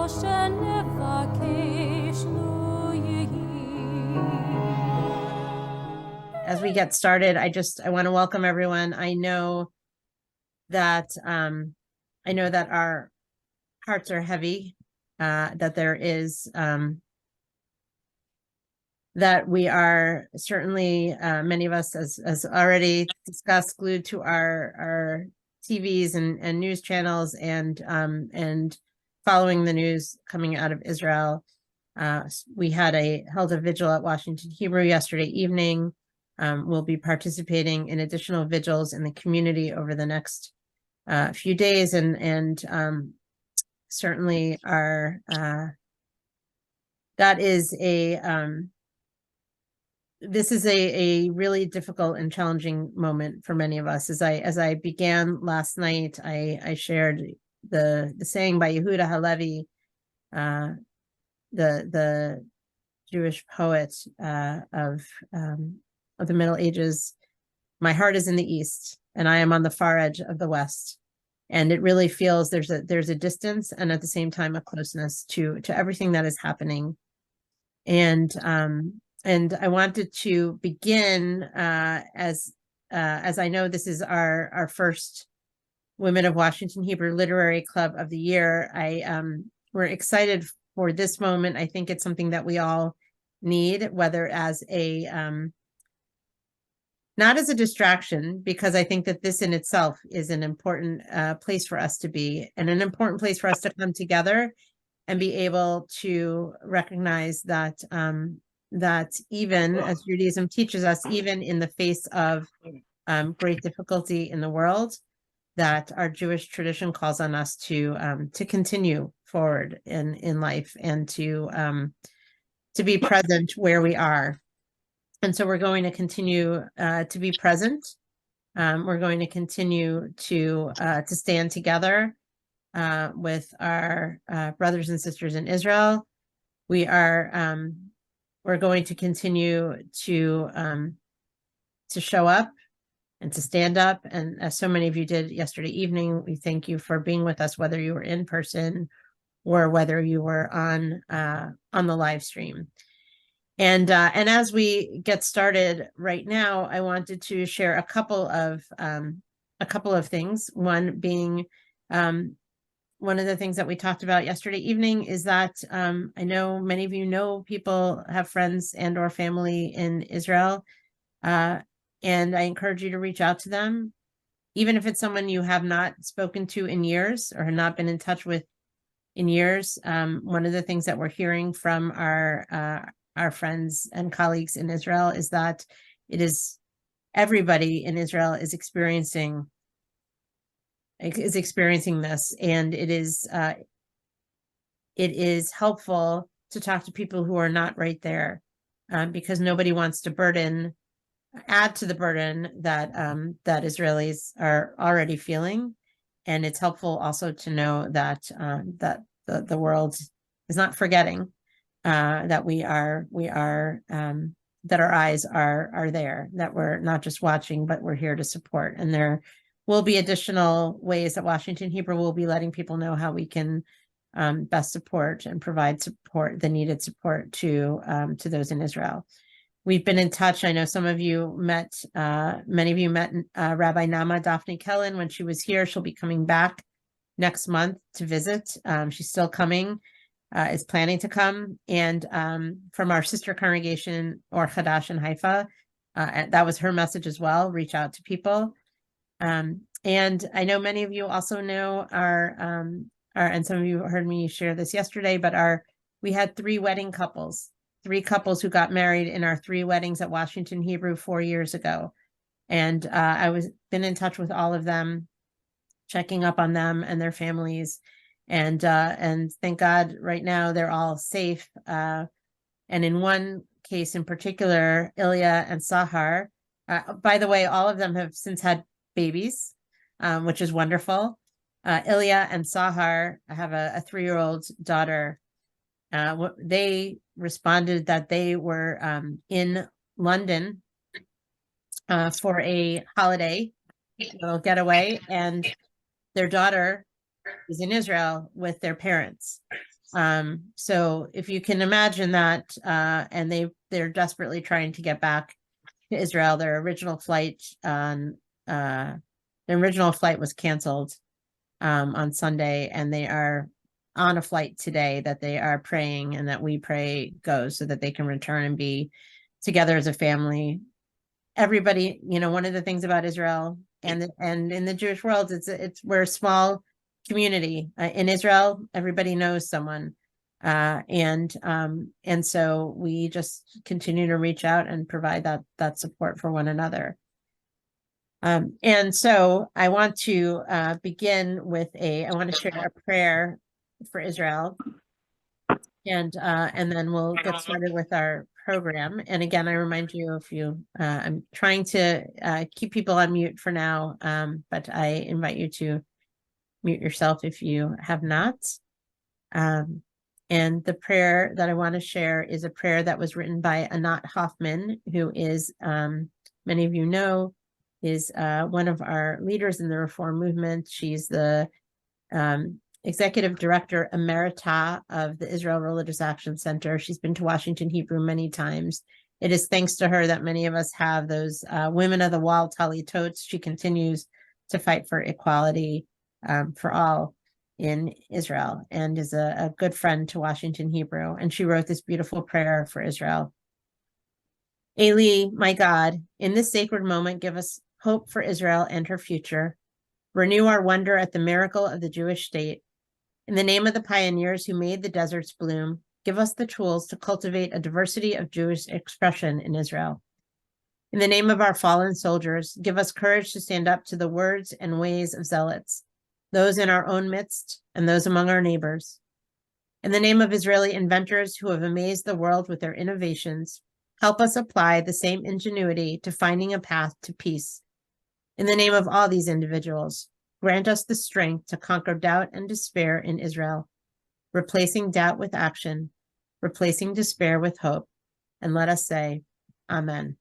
As we get started, I want to welcome everyone. I know that our hearts are heavy, that there is that we are certainly, many of us, as already discussed, glued to our TVs and news channels, and following the news coming out of Israel. We held a vigil at Washington Hebrew yesterday evening. We'll be participating in additional vigils in the community over the next few days, and certainly that is this is a really difficult and challenging moment for many of us. As I began last night, I shared the saying by Yehuda Halevi, the Jewish poet of the Middle Ages. My heart is in the East, and I am on the far edge of the West. And it really feels there's a distance, and at the same time a closeness to everything that is happening. And I wanted to begin as I know this is our first Women of Washington Hebrew Literary Club of the year. We're excited for this moment. I think it's something that we all need, whether as not as a distraction, because I think that this in itself is an important place for us to be, and an important place for us to come together and be able to recognize that that even as Judaism teaches us, even in the face of great difficulty in the world, that our Jewish tradition calls on us to continue forward in life, and to be present where we are. And so we're going to continue to be present. We're going to continue to stand together with our brothers and sisters in Israel. We're going to continue to show up and to stand up. And as so many of you did yesterday evening, we thank you for being with us, whether you were in person or whether you were on the live stream. And as we get started right now, I wanted to share a couple of things. One being, one of the things that we talked about yesterday evening is that I know many of you know people, have friends and or family in Israel, and I encourage you to reach out to them, even if it's someone you have not spoken to in years or have not been in touch with in years. One of the things that we're hearing from our friends and colleagues in Israel is that everybody in Israel is experiencing this, and it is helpful to talk to people who are not right there, because nobody wants to add to the burden that Israelis are already feeling. And it's helpful also to know that the world is not forgetting, that that our eyes are there, that we're not just watching, but we're here to support. And there will be additional ways that Washington Hebrew will be letting people know how we can best support and provide support, the needed support to those in Israel. We've been in touch. I know some of you many of you met Rabbi Nama Daphne Kellen when she was here. She'll be coming back next month to visit. She's still coming, is planning to come. And from our sister congregation, Or Chadash in Haifa, that was her message as well. Reach out to people. And I know many of you also know and some of you heard me share this yesterday, but we had three couples who got married in our three weddings at Washington Hebrew 4 years ago. And been in touch with all of them, checking up on them and their families. And thank God right now they're all safe. And in one case in particular, Ilya and Sahar, by the way, all of them have since had babies, which is wonderful. Ilya and Sahar have a 3-year-old daughter. They responded that they were in London for a holiday, little getaway, and their daughter is in Israel with their parents. So if you can imagine that, and they're desperately trying to get back to Israel. Their original flight was canceled on Sunday, and they are on a flight today that they are praying and that we pray goes so that they can return and be together as a family. Everybody, one of the things about Israel and in the Jewish world, we're a small community. In Israel, everybody knows someone. And so we just continue to reach out and provide that support for one another. And so I want to begin with I want to share a prayer for Israel, and then we'll get started with our program. And again, I remind you, I'm trying to keep people on mute for now, but I invite you to mute yourself if you have not. And the prayer that I want to share is a prayer that was written by Anat Hoffman, who is, many of you know, is one of our leaders in the Reform movement. She's the Executive Director Emerita of the Israel Religious Action Center. She's been to Washington Hebrew many times. It is thanks to her that many of us have those Women of the Wall Talitotes. She continues to fight for equality for all in Israel, and is a good friend to Washington Hebrew. And she wrote this beautiful prayer for Israel. Eli, my God, in this sacred moment, give us hope for Israel and her future. Renew our wonder at the miracle of the Jewish state. In the name of the pioneers who made the deserts bloom, give us the tools to cultivate a diversity of Jewish expression in Israel. In the name of our fallen soldiers, give us courage to stand up to the words and ways of zealots, those in our own midst and those among our neighbors. In the name of Israeli inventors who have amazed the world with their innovations, help us apply the same ingenuity to finding a path to peace. In the name of all these individuals, grant us the strength to conquer doubt and despair in Israel, replacing doubt with action, replacing despair with hope, and let us say, Amen.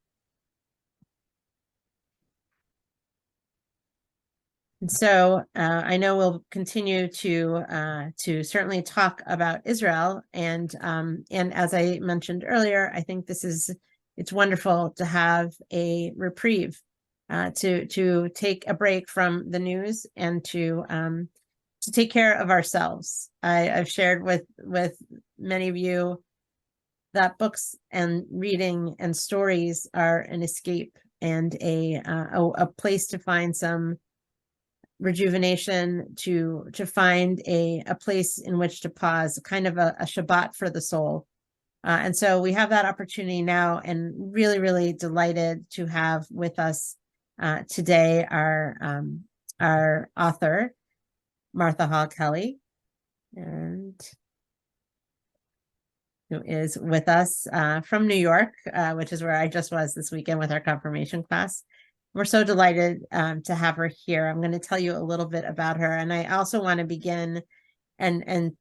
And so I know we'll continue to certainly talk about Israel, and as I mentioned earlier, I think it's wonderful to have a reprieve, to take a break from the news and to take care of ourselves. I've shared with many of you that books and reading and stories are an escape and a place to find some rejuvenation, to find a place in which to pause, kind of a Shabbat for the soul. And so we have that opportunity now, and really, really delighted to have with us today our author, Martha Hall Kelly, and who is with us from New York, which is where I just was this weekend with our confirmation class. We're so delighted to have her here. I'm going to tell you a little bit about her. And I also want to begin and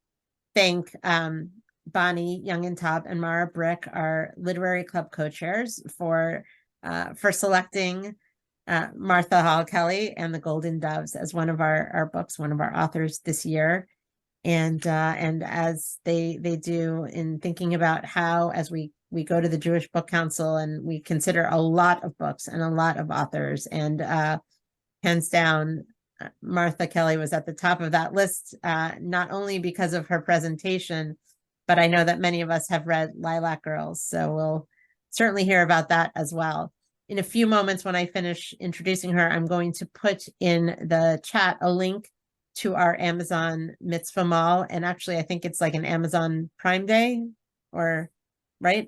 thank Bonnie Youngentop and Mara Brick, our literary club co-chairs, for selecting Martha Hall Kelly and the Golden Doves as one of our books, one of our authors this year. And as they do in thinking about how, as we go to the Jewish Book Council and we consider a lot of books and a lot of authors, and hands down, Martha Kelly was at the top of that list, not only because of her presentation, but I know that many of us have read Lilac Girls, so we'll certainly hear about that as well. In a few moments, when I finish introducing her, I'm going to put in the chat a link to our Amazon Mitzvah Mall. And actually, I think it's like an Amazon Prime Day, right?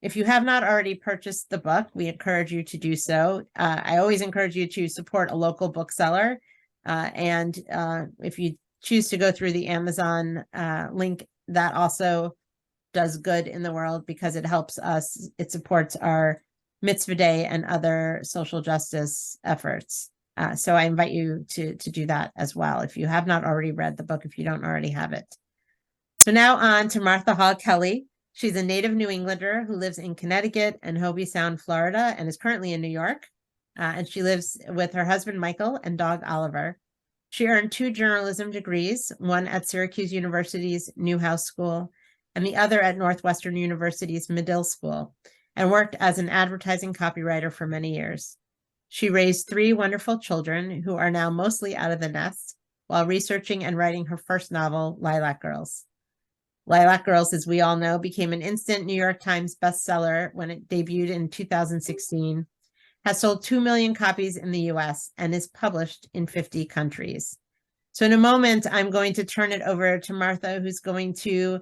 If you have not already purchased the book, we encourage you to do so. I always encourage you to support a local bookseller. And if you choose to go through the Amazon link, that also does good in the world, because it helps us, it supports our Mitzvah Day and other social justice efforts. So I invite you to do that as well, if you have not already read the book, if you don't already have it. So now on to Martha Hall Kelly. She's a native New Englander who lives in Connecticut and Hobie Sound, Florida, and is currently in New York. And she lives with her husband, Michael, and dog, Oliver. She earned 2 journalism degrees, one at Syracuse University's Newhouse School and the other at Northwestern University's Medill School, and worked as an advertising copywriter for many years. She raised 3 wonderful children who are now mostly out of the nest while researching and writing her first novel, Lilac Girls. Lilac Girls, as we all know, became an instant New York Times bestseller when it debuted in 2016, has sold 2 million copies in the US, and is published in 50 countries. So in a moment, I'm going to turn it over to Martha, who's going to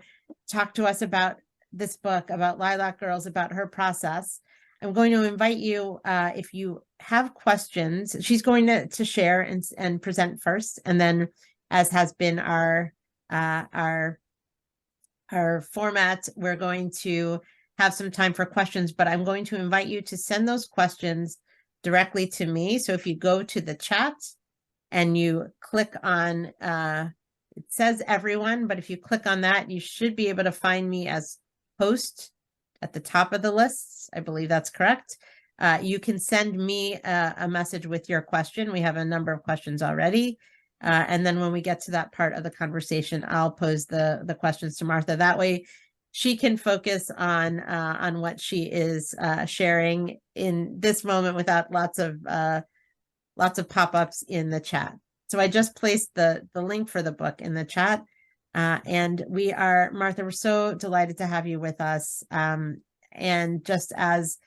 talk to us about this book, about Lilac Girls, about her process. I'm going to invite you, if you have questions, she's going to share and present first, and then, as has been our format, we're going to have some time for questions, but I'm going to invite you to send those questions directly to me. So if you go to the chat and you click on, it says everyone, but if you click on that, you should be able to find me as host at the top of the lists. I believe that's correct. You can send me a message with your question. We have a number of questions already. And then when we get to that part of the conversation, I'll pose the questions to Martha. That way she can focus on what she is sharing in this moment without lots of pop-ups in the chat. So I just placed the link for the book in the chat. And Martha, we're so delighted to have you with us. And just as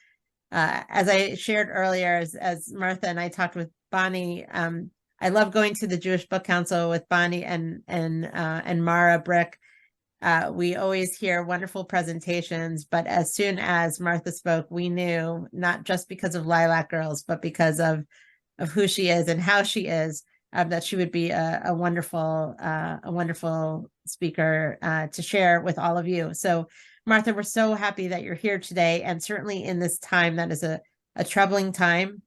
I shared earlier, as Martha and I talked with Bonnie, I love going to the Jewish Book Council with Bonnie and Mara Brick. We always hear wonderful presentations, but as soon as Martha spoke, we knew, not just because of Lilac Girls, but because of who she is and how she is, that she would be a wonderful speaker to share with all of you. So Martha, we're so happy that you're here today, and certainly in this time that is a troubling time,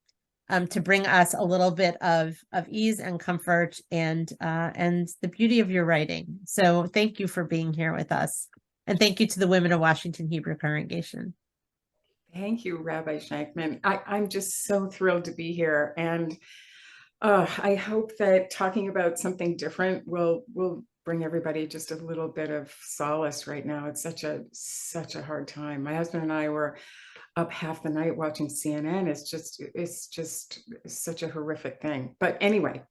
to bring us a little bit of ease and comfort and the beauty of your writing. So thank you for being here with us. And thank you to the Women of Washington Hebrew Congregation. Thank you, Rabbi Shankman. I'm just so thrilled to be here. And I hope that talking about something different will bring everybody just a little bit of solace right now. It's such a hard time. My husband and I were up half the night watching CNN. It's just such a horrific thing. But anyway,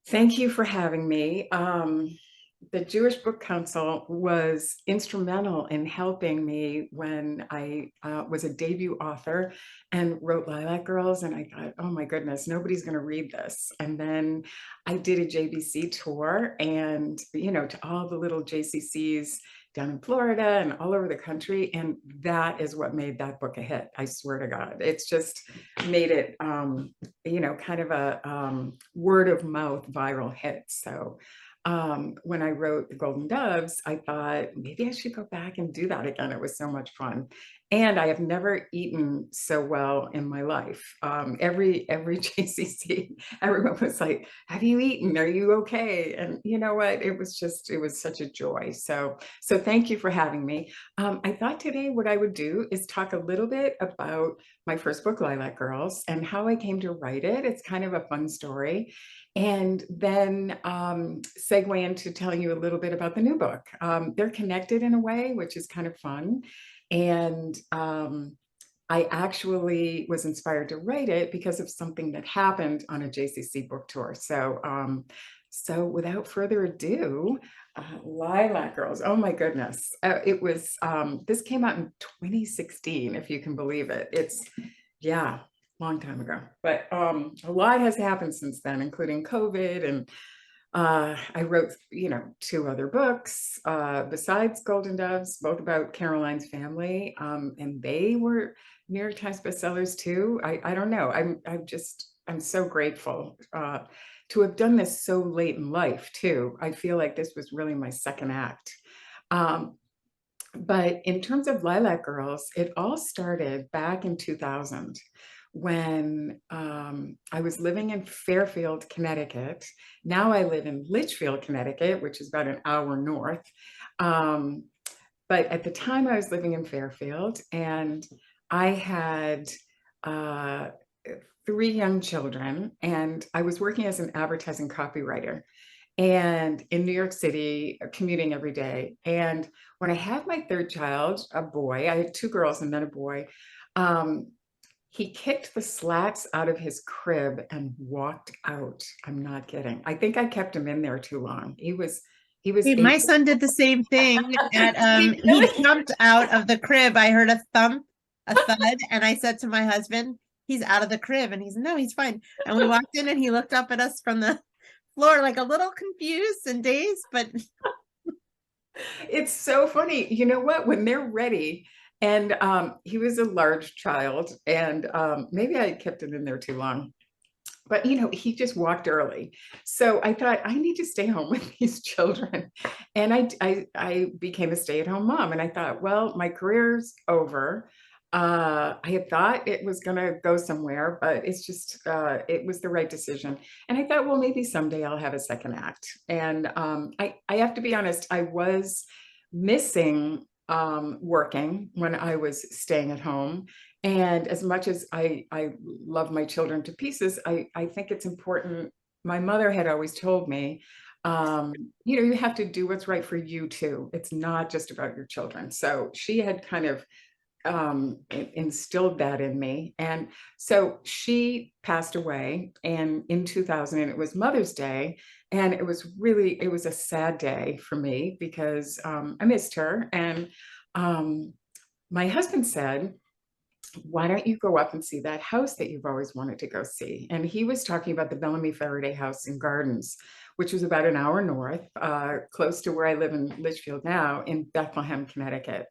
thank you for having me. The Jewish Book Council was instrumental in helping me when I was a debut author and wrote Lilac Girls. And I thought, oh my goodness, nobody's going to read this. And then I did a JBC tour, and, to all the little JCCs down in Florida and all over the country. And that is what made that book a hit. I swear to God, it's just made it, kind of a word of mouth viral hit. So when I wrote The Golden Doves, I thought maybe I should go back and do that again. It was so much fun. And I have never eaten so well in my life. Every JCC, everyone was like, have you eaten? Are you okay? And you know what? It was such a joy. So thank you for having me. I thought today what I would do is talk a little bit about my first book, Lilac Girls, and how I came to write it. It's kind of a fun story. And then segue into telling you a little bit about the new book. They're connected in a way, which is kind of fun. And I actually was inspired to write it because of something that happened on a JCC book tour. So without further ado, Lilac Girls, oh my goodness. This came out in 2016, if you can believe it. Long time ago, but a lot has happened since then, including COVID. And I wrote, 2 other books besides Golden Doves, both about Caroline's family, and they were New York Times bestsellers too. I don't know. I'm so grateful to have done this so late in life too. I feel like this was really my second act. But in terms of Lilac Girls, it all started back in 2000 when I was living in Fairfield, Connecticut. Now I live in Litchfield, Connecticut, which is about an hour north. But at the time I was living in Fairfield, and I had three young children, and I was working as an advertising copywriter and in New York City, commuting every day. And when I had my third child, a boy, I had two girls and then a boy, um, he kicked the slats out of his crib and walked out. I'm not kidding. I think I kept him in there too long. He was Hey, eight. my son did the same thing at Did he he really? jumped out of the crib. I heard a thump, a thud, and I said to my husband, he's out of the crib. And he's no, he's fine. And we walked in and he looked up at us from the floor like a little confused and dazed, but It's so funny. You know what? When they're ready, and he was a large child, and maybe I kept him in there too long. But he just walked early, so I thought I need to stay home with these children, and I became a stay-at-home mom, and I thought, well, my career's over. I had thought it was going to go somewhere, but it's just it was the right decision, and I thought, well, maybe someday I'll have a second act. And I have to be honest, I was missing working when I was staying at home. And as much as I love my children to pieces, I think it's important. My mother had always told me, you have to do what's right for you too. It's not just about your children. So she had kind of instilled that in me. And so she passed away, and in 2000, and it was Mother's Day. And it was a sad day for me because I missed her. And um, my husband said, why don't you go up and see that house that you've always wanted to go see? And he was talking about the Bellamy Faraday House and Gardens, which was about an hour north, close to where I live in Litchfield now, in Bethlehem, Connecticut.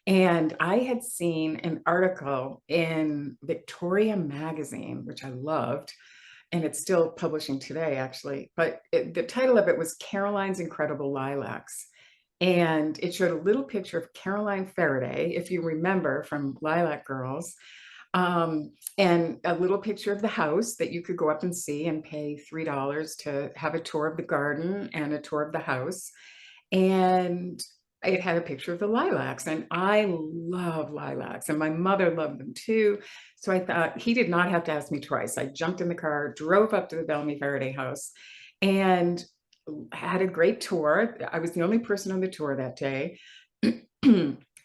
And I had seen an article in Victoria magazine, which I loved, and it's still publishing today, actually. But the title of it was Caroline's Incredible Lilacs. And it showed a little picture of Caroline Faraday, if you remember from Lilac Girls, and a little picture of the house that you could go up and see and pay $3 to have a tour of the garden and a tour of the house. And it had a picture of the lilacs, and I love lilacs, and my mother loved them too. So I thought he did not have to ask me twice. I jumped in the car, drove up to the Bellamy Faraday house, and had a great tour. I was the only person on the tour that day.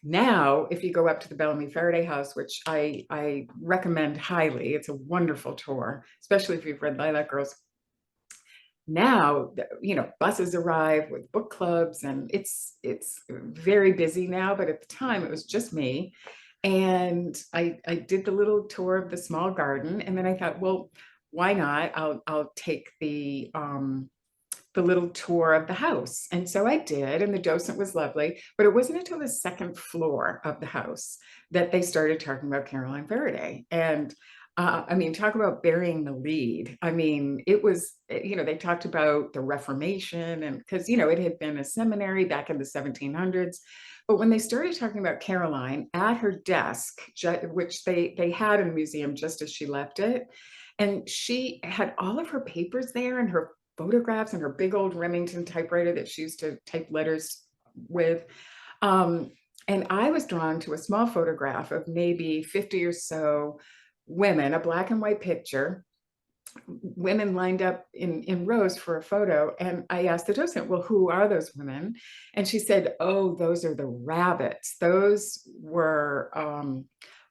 Now, if you go up to the Bellamy Faraday house, which I recommend highly, it's a wonderful tour, especially if you've read Lilac Girls. Now, buses arrive with book clubs, and it's very busy now, but at the time it was just me. And I did the little tour of the small garden, and then I thought, well, why not? I'll take the little tour of the house. And so I did, and the docent was lovely, but it wasn't until the second floor of the house that they started talking about Caroline Faraday. And I mean, talk about burying the lead. I mean, it was, they talked about the Reformation, and because, it had been a seminary back in the 1700s. But when they started talking about Caroline at her desk, which they had in the museum just as she left it, and she had all of her papers there and her photographs and her big old Remington typewriter that she used to type letters with. And I was drawn to a small photograph of maybe 50 or so women, a black and white picture, women lined up in rows for a photo. And I asked the docent, well, who are those women? And she said, oh, those are the rabbits. Those were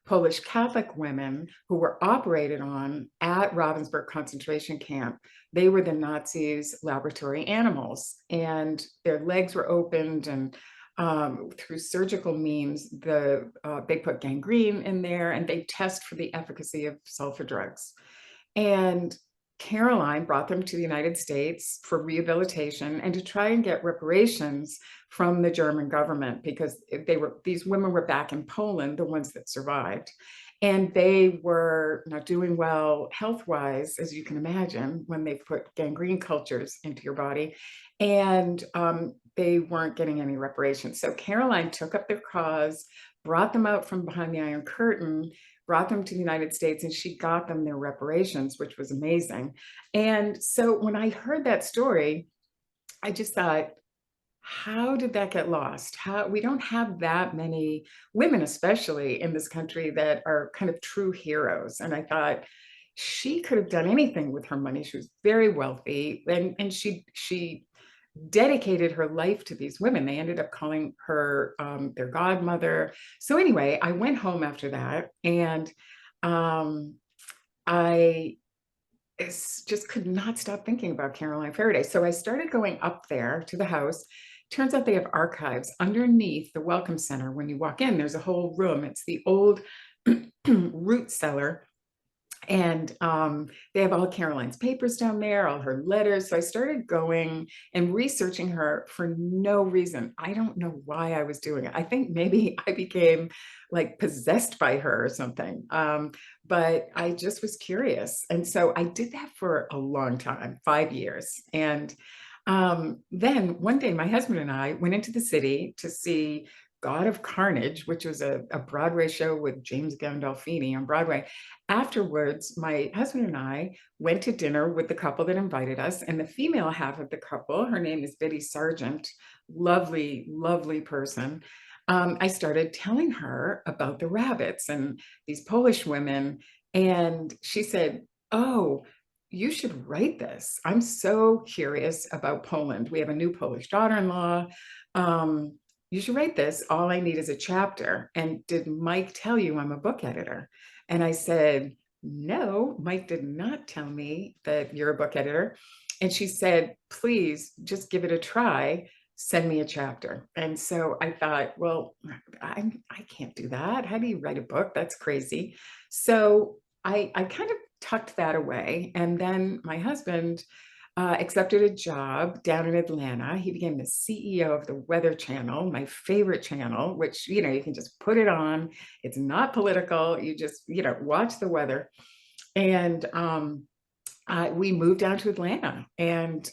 Polish Catholic women who were operated on at Ravensbrück concentration camp. They were the Nazis' laboratory animals, and their legs were opened, and through surgical means, they put gangrene in there, and they test for the efficacy of sulfa drugs. And Caroline brought them to the United States for rehabilitation and to try and get reparations from the German government, because these women were back in Poland, the ones that survived. And they were not doing well health-wise, as you can imagine, when they put gangrene cultures into your body. And they weren't getting any reparations. So Caroline took up their cause, brought them out from behind the Iron Curtain, brought them to the United States, and she got them their reparations, which was amazing. And so when I heard that story, I just thought, how did that get lost? We don't have that many women, especially in this country, that are kind of true heroes. And I thought, she could have done anything with her money. She was very wealthy, and she dedicated her life to these women. They ended up calling her their godmother. So anyway, I went home after that, and um, I just could not stop thinking about Caroline Faraday. So I started going up there to the house. Turns out they have archives underneath the Welcome Center. When you walk in, there's a whole room. It's the old root cellar, and they have all Caroline's papers down there, all her letters. So I started going and researching her for no reason. I don't know why I was doing it. I think maybe I became like possessed by her or something. But I just was curious. And so I did that for a long time, 5 years. And then one day, my husband and I went into the city to see God of Carnage, which was a Broadway show with James Gandolfini on Broadway. Afterwards, my husband and I went to dinner with the couple that invited us, and the female half of the couple, her name is Biddy Sargent, lovely, lovely person. I started telling her about the rabbits and these Polish women, and she said, "Oh, you should write this. I'm so curious about Poland. We have a new Polish daughter-in-law. You should write this. All I need is a chapter. And did Mike tell you I'm a book editor?" And I said, "No, Mike did not tell me that you're a book editor." And she said, "Please just give it a try. Send me a chapter." And so I thought, well, I can't do that. How do you write a book? That's crazy. So I kind of tucked that away. And then my husband accepted a job down in Atlanta. He became the CEO of the Weather Channel, my favorite channel, which, you can just put it on. It's not political. You just, watch the weather. And we moved down to Atlanta, and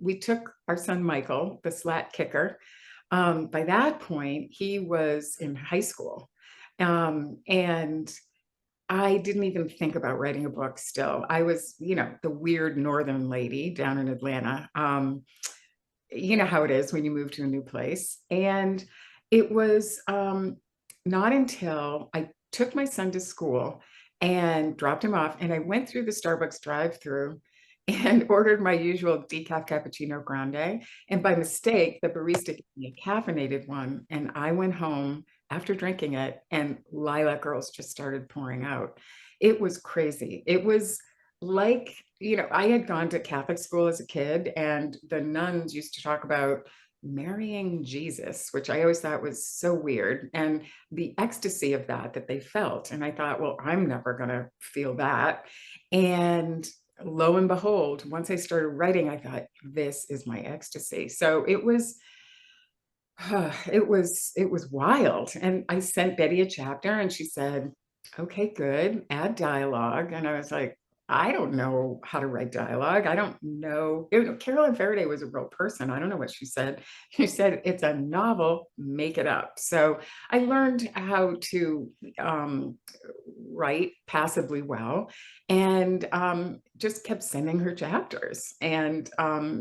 we took our son, Michael, the slat kicker. By that point, he was in high school. And I didn't even think about writing a book still. I was, the weird northern lady down in Atlanta. You know how it is when you move to a new place. And it was not until I took my son to school and dropped him off, and I went through the Starbucks drive-through and ordered my usual decaf cappuccino grande. And by mistake, the barista gave me a caffeinated one. And I went home after drinking it, and Lilac Girls just started pouring out. It was crazy. It was like, I had gone to Catholic school as a kid, and the nuns used to talk about marrying Jesus, which I always thought was so weird, and the ecstasy of that they felt. And I thought, well, I'm never going to feel that. And lo and behold, once I started writing, I thought, this is my ecstasy. So it was it was wild. And I sent Betty a chapter, and she said, "Okay, good, add dialogue." And I was like, I don't know how to write dialogue. I don't know. Carolyn Faraday was a real person. I don't know what she said. She said, "It's a novel, make it up." So I learned how to write passably well, and just kept sending her chapters. And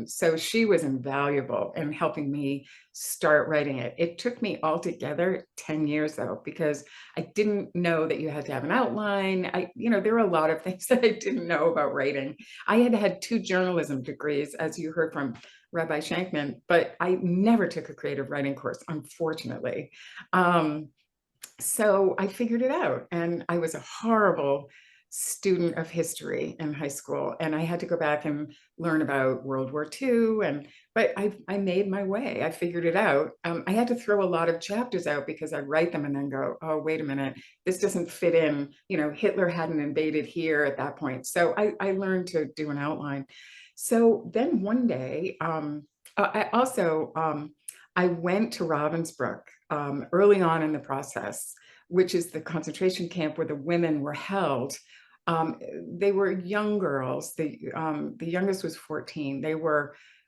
so she was invaluable in helping me start writing it. It took me altogether 10 years though, because I didn't know that you had to have an outline. There were a lot of things that I didn't know about writing. I had had 2 journalism degrees, as you heard from Rabbi Shankman, but I never took a creative writing course, unfortunately. So I figured it out, and I was a horrible student of history in high school, and I had to go back and learn about World War II. But I made my way. I figured it out. I had to throw a lot of chapters out because I'd write them and then go, "Oh, wait a minute, this doesn't fit in." Hitler hadn't invaded here at that point, so I learned to do an outline. So then one day, I also I went to Ravensbrück early on in the process, which is the concentration camp where the women were held. They were young girls. The youngest was 14.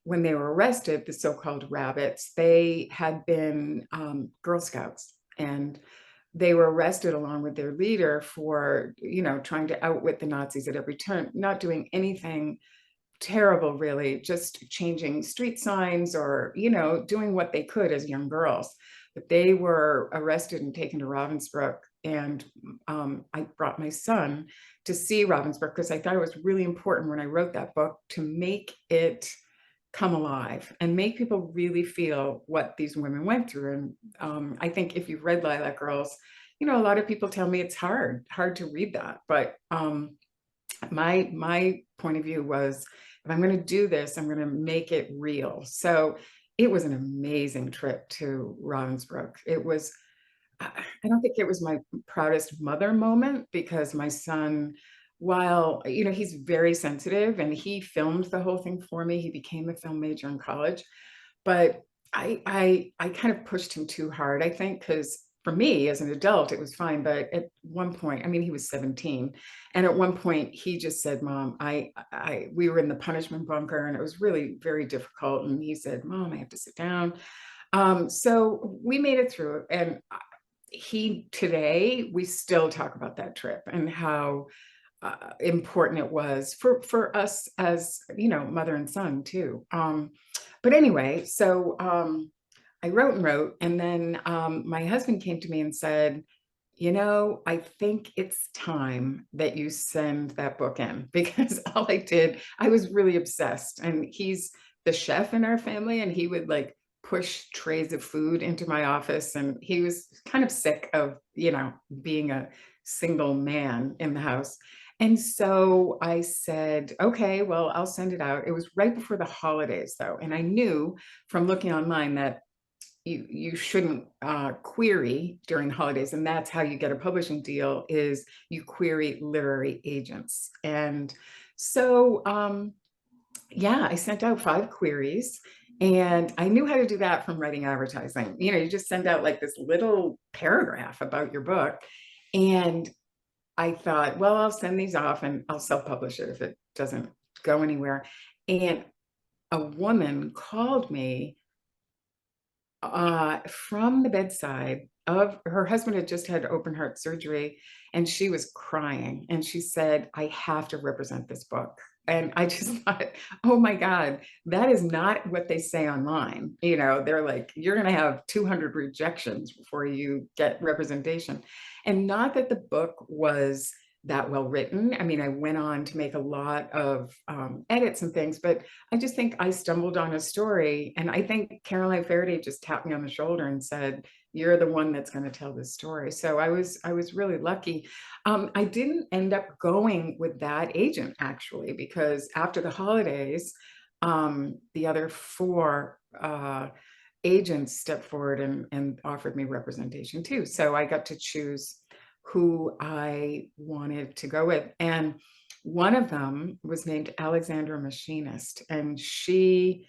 When they were arrested, the so-called rabbits, they had been Girl Scouts, and they were arrested along with their leader for, trying to outwit the Nazis at every turn, not doing anything terrible, really, just changing street signs or, you know, doing what they could as young girls. But they were arrested and taken to Ravensbrück. And I brought my son to see Ravensbrück because I thought it was really important when I wrote that book to make it come alive and make people really feel what these women went through. And I think if you've read Lilac Girls, you know, a lot of people tell me it's hard to read that. But my point of view was, if I'm going to do this, I'm going to make it real. So it was an amazing trip to Ravensbrück. It was, I don't think it was my proudest mother moment because my son, while, you know, he's very sensitive and he filmed the whole thing for me. He became a film major in college, but I kind of pushed him too hard, I think, because for me as an adult, it was fine. But at one point, I mean, he was 17. And at one point he just said, Mom, we were in the punishment bunker and it was really very difficult. And he said, Mom, I have to sit down. So we made it through. And today we still talk about that trip and how important it was for us as, you know, mother and son too. But anyway, so I wrote and wrote, and then my husband came to me and said, you know, I think it's time that you send that book in, because all I did, I was really obsessed. And he's the chef in our family, and he would like push trays of food into my office, and he was kind of sick of, you know, being a single man in the house. And so I said, okay, well, I'll send it out. It was right before the holidays though. And I knew from looking online that you shouldn't query during the holidays. And that's how you get a publishing deal, is you query literary agents. And so, yeah, I sent out 5 queries. And I knew how to do that from writing advertising. You know, you just send out like this little paragraph about your book. And I thought, well, I'll send these off and I'll self-publish it if it doesn't go anywhere. And a woman called me from the bedside of her husband. Had just had open heart surgery, and she was crying. And she said, I have to represent this book. And I just thought, oh my God, that is not what they say online. You know, they're like, you're going to have 200 rejections before you get representation. And not that the book was that well written. I mean, I went on to make a lot of edits and things, but I just think I stumbled on a story. And I think Caroline Faraday just tapped me on the shoulder and said, you're the one that's going to tell this story. So I was really lucky. I didn't end up going with that agent, actually, because after the holidays, the other 4 agents stepped forward and offered me representation too. So I got to choose who I wanted to go with. And one of them was named Alexandra Machinist. And she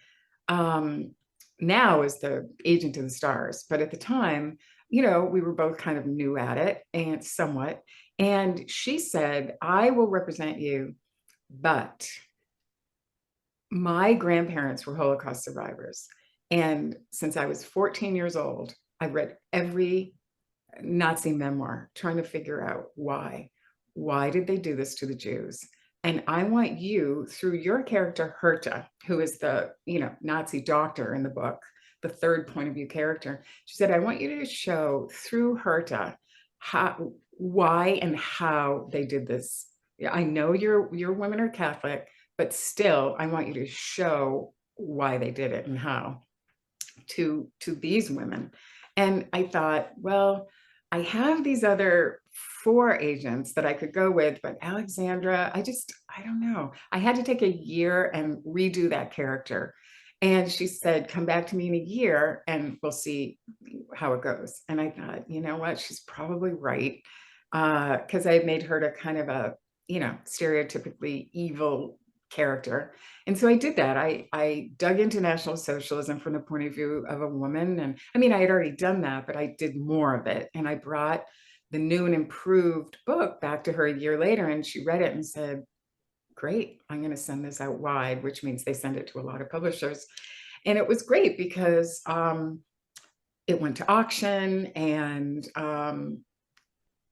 now is the agent of the stars. But at the time, you know, we were both kind of new at it, and somewhat. And she said, I will represent you, but my grandparents were Holocaust survivors. And since I was 14 years old, I read every Nazi memoir trying to figure out why. Why did they do this to the Jews? And I want you, through your character Herta, who is the, you know, Nazi doctor in the book, the third point of view character. She said, I want you to show through Herta why and how they did this. I know your women are Catholic, but still, I want you to show why they did it and how to these women. And I thought, well, I have these other 4 agents that I could go with, but Alexandra, I don't know. I had to take a year and redo that character. And she said, come back to me in a year and we'll see how it goes. And I thought, you know what, she's probably right. Because I had made her to kind of a, you know, stereotypically evil character. And so I did that. I dug into National Socialism from the point of view of a woman. And I mean, I had already done that, but I did more of it. And I brought the new and improved book back to her a year later, and she read it and said, great, I'm going to send this out wide, which means they send it to a lot of publishers. And it was great because it went to auction, and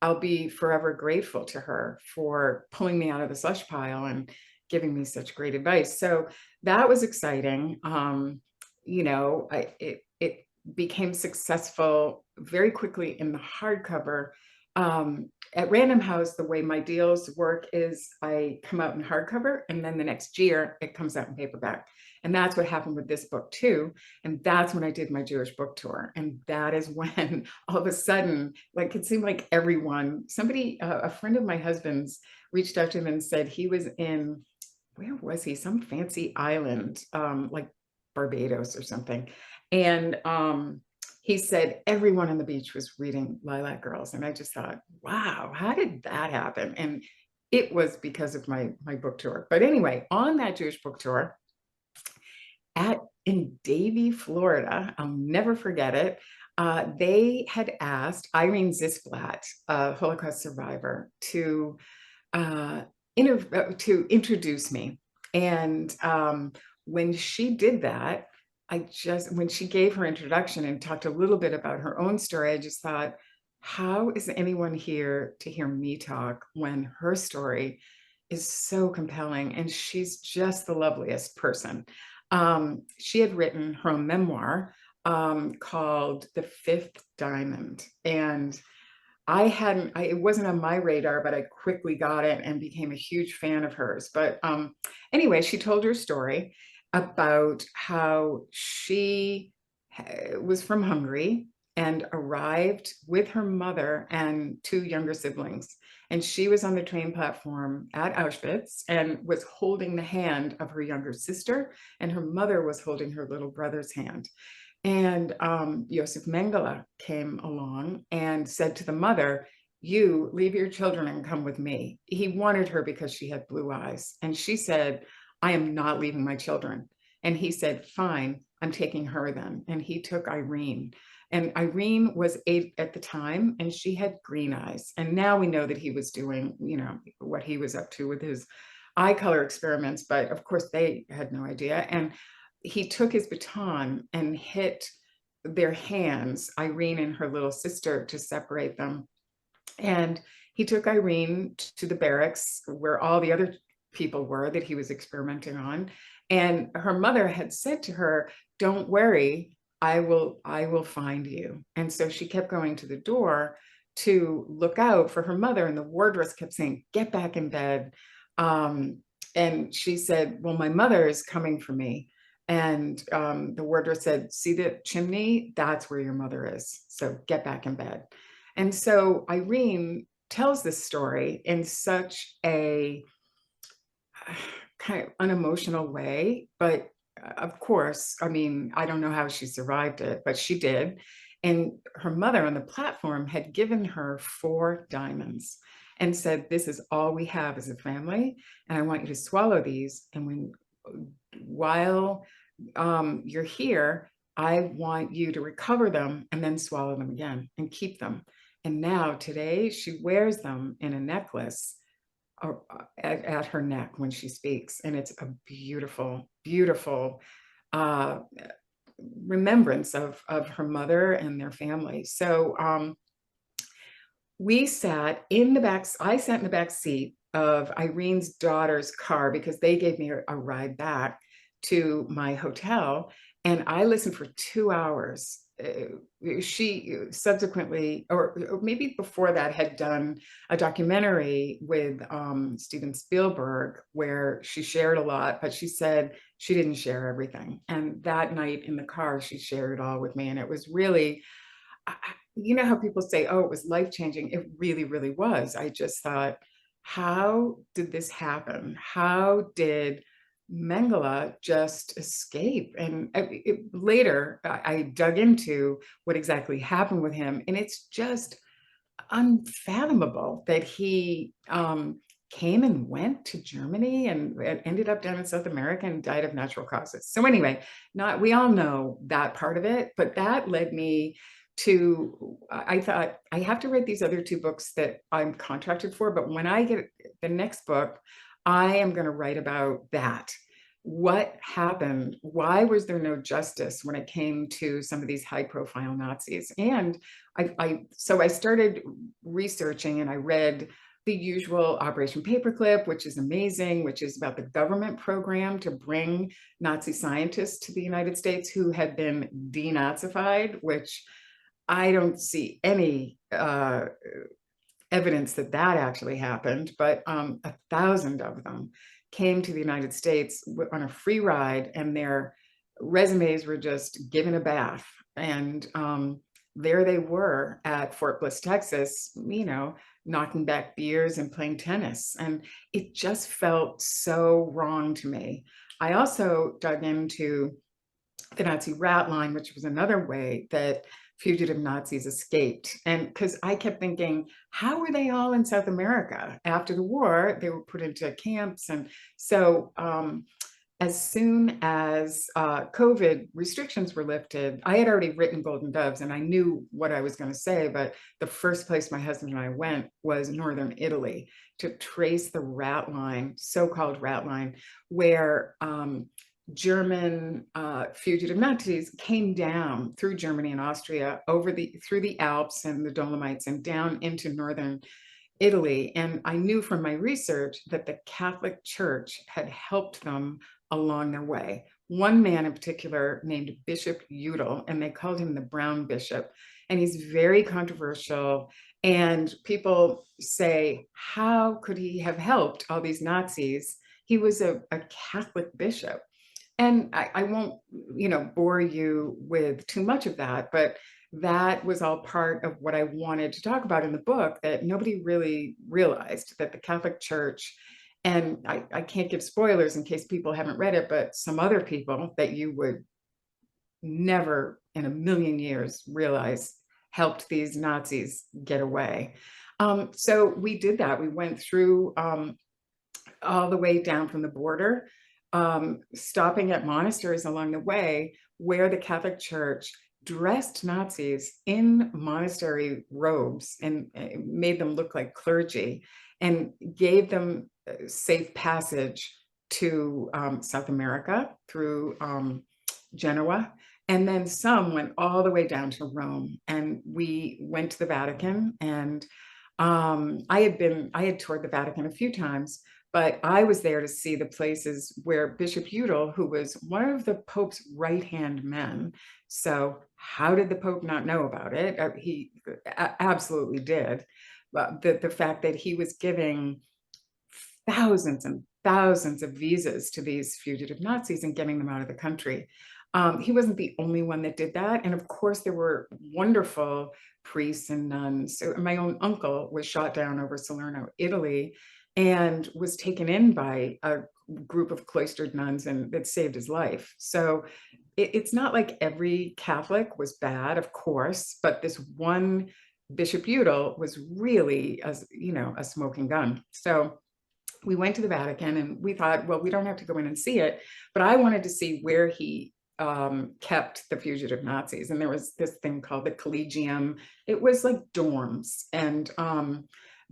I'll be forever grateful to her for pulling me out of the slush pile and giving me such great advice. So that was exciting. It became successful very quickly in the hardcover. At Random House, the way my deals work is I come out in hardcover, and then the next year it comes out in paperback. And that's what happened with this book too. And that's when I did my Jewish book tour. And that is when all of a sudden, like, it seemed like somebody, a friend of my husband's, reached out to him and said he was in, where was he? Some fancy island, like Barbados or something. And he said everyone on the beach was reading Lilac Girls. And I just thought, wow, how did that happen? And it was because of my book tour. But anyway, on that Jewish book tour in Davie, Florida, I'll never forget it. They had asked Irene Zisblatt, a Holocaust survivor, to introduce me. And when she did that, when she gave her introduction and talked a little bit about her own story, I just thought, how is anyone here to hear me talk when her story is so compelling, and she's just the loveliest person. She had written her own memoir called The Fifth Diamond. And it wasn't on my radar, but I quickly got it and became a huge fan of hers. But anyway, she told her story about how she was from Hungary and arrived with her mother and two younger siblings. And she was on the train platform at Auschwitz and was holding the hand of her younger sister, and her mother was holding her little brother's hand. And Josef Mengele came along and said to the mother, "You leave your children and come with me." He wanted her because she had blue eyes. And she said, "I am not leaving my children." And he said, "Fine, I'm taking her then." And he took Irene. And Irene was 8 at the time, and she had green eyes. And now we know that he was doing, what he was up to with his eye color experiments. But of course, they had no idea. And he took his baton and hit their hands, Irene and her little sister, to separate them. And he took Irene to the barracks where all the other people were that he was experimenting on. And her mother had said to her, "Don't worry, I will find you." And so she kept going to the door to look out for her mother. And the wardress kept saying, "Get back in bed." And she said, "Well, my mother is coming for me." And the wardress said, "See the chimney? That's where your mother is. So get back in bed." And so Irene tells this story in such a kind of unemotional way. But of course, I mean, I don't know how she survived it, but she did. And her mother on the platform had given her 4 diamonds and said, "This is all we have as a family. And I want you to swallow these. And while you're here, I want you to recover them and then swallow them again and keep them." And now today she wears them in a necklace at her neck when she speaks. And it's a beautiful, beautiful remembrance of her mother and their family. So I sat in the back seat of Irene's daughter's car because they gave me a ride back to my hotel, and I listened for 2 hours. She subsequently, or maybe before that, had done a documentary with Steven Spielberg where she shared a lot, but she said she didn't share everything. And that night in the car, she shared it all with me. And it was really, you know how people say, "Oh, it was life-changing." It really, really was. I just thought, how did this happen? How did Mengele just escape? And later, I dug into what exactly happened with him, and it's just unfathomable that he came and went to Germany and ended up down in South America and died of natural causes. So anyway, we all know that part of it, but that led me to, I thought, I have to write these other 2 books that I'm contracted for, but when I get the next book, I am going to write about that. What happened? Why was there no justice when it came to some of these high-profile Nazis? And so I started researching, and I read the usual Operation Paperclip, which is amazing, which is about the government program to bring Nazi scientists to the United States who had been denazified, which I don't see any evidence that that actually happened, but 1,000 of them came to the United States on a free ride, and their resumes were just given a bath. And there they were at Fort Bliss, Texas, knocking back beers and playing tennis. And it just felt so wrong to me. I also dug into the Nazi rat line, which was another way that fugitive Nazis escaped. And because I kept thinking, how were they all in South America? After the war, they were put into camps. And so as soon as COVID restrictions were lifted, I had already written Golden Doves and I knew what I was going to say, but the first place my husband and I went was Northern Italy to trace the rat line, so-called rat line, where German fugitive Nazis came down through Germany and Austria through the Alps and the Dolomites and down into northern Italy. And I knew from my research that the Catholic Church had helped them along their way. One man in particular named Bishop Udall, and they called him the Brown Bishop, and he's very controversial. And people say, how could he have helped all these Nazis? He was a Catholic bishop. And I won't, bore you with too much of that, but that was all part of what I wanted to talk about in the book, that nobody really realized that the Catholic Church, and I can't give spoilers in case people haven't read it, but some other people that you would never in a million years realize helped these Nazis get away. So we did that. We went through all the way down from the border, stopping at monasteries along the way where the Catholic Church dressed Nazis in monastery robes and made them look like clergy and gave them safe passage to South America through Genoa. And then some went all the way down to Rome. And we went to the Vatican, and I had toured the Vatican a few times, but I was there to see the places where Bishop Udall, who was one of the Pope's right-hand men. So how did the Pope not know about it? He absolutely did. But the fact that he was giving thousands and thousands of visas to these fugitive Nazis and getting them out of the country. He wasn't the only one that did that. And of course, there were wonderful priests and nuns. So my own uncle was shot down over Salerno, Italy, and was taken in by a group of cloistered nuns, and it saved his life. So it's not like every Catholic was bad, of course, but this one Bishop Udall was really, a smoking gun. So we went to the Vatican and we thought, well, we don't have to go in and see it, but I wanted to see where he kept the fugitive Nazis. And there was this thing called the Collegium. It was like dorms. And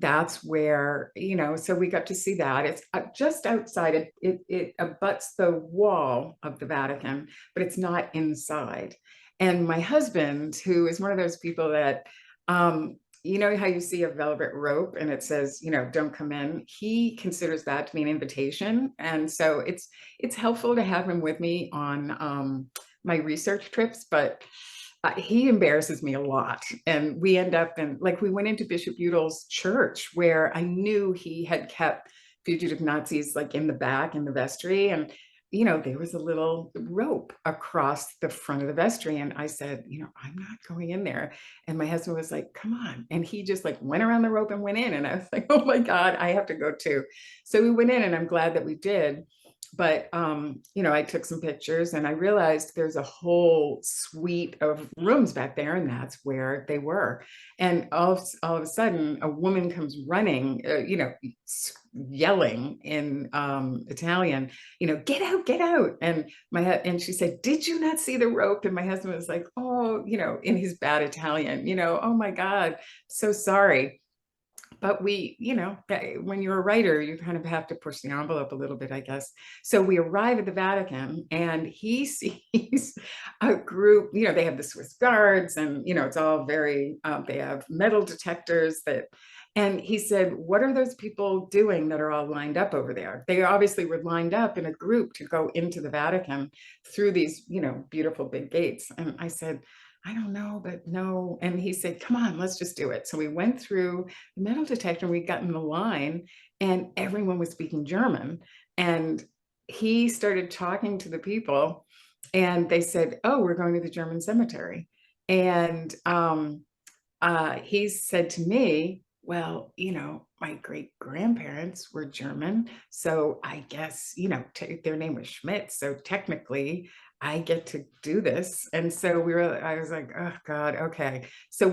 that's where, so we got to see that. It's just outside, it abuts the wall of the Vatican, but it's not inside. And my husband, who is one of those people that, you know how you see a velvet rope and it says, don't come in. He considers that to be an invitation. And so it's helpful to have him with me on my research trips, but he embarrasses me a lot. And we end up we went into Bishop Udall's church where I knew he had kept fugitive Nazis in the back in the vestry. And there was a little rope across the front of the vestry. And I said, I'm not going in there. And my husband was like, come on. And he just went around the rope and went in. And I was like, oh my God, I have to go too. So we went in, and I'm glad that we did. But, I took some pictures and I realized there's a whole suite of rooms back there, and that's where they were. And all of a sudden, a woman comes running, yelling in Italian, get out, get out. And she said, did you not see the rope? And my husband was like, oh, in his bad Italian, oh my God, so sorry. But when you're a writer, you kind of have to push the envelope a little bit, I guess. So we arrive at the Vatican, and he sees a group, they have the Swiss guards, and, it's all very, they have metal detectors And he said, what are those people doing that are all lined up over there? They obviously were lined up in a group to go into the Vatican through these, beautiful big gates. And I said, I don't know, but no. And he said, come on, let's just do it. So we went through the metal detector and we got in the line and everyone was speaking German. And he started talking to the people and they said, oh, we're going to the German cemetery. And he said to me, well, my great grandparents were German. So I guess, their name was Schmidt. So technically, I get to do this. And so I was like, oh God, okay. So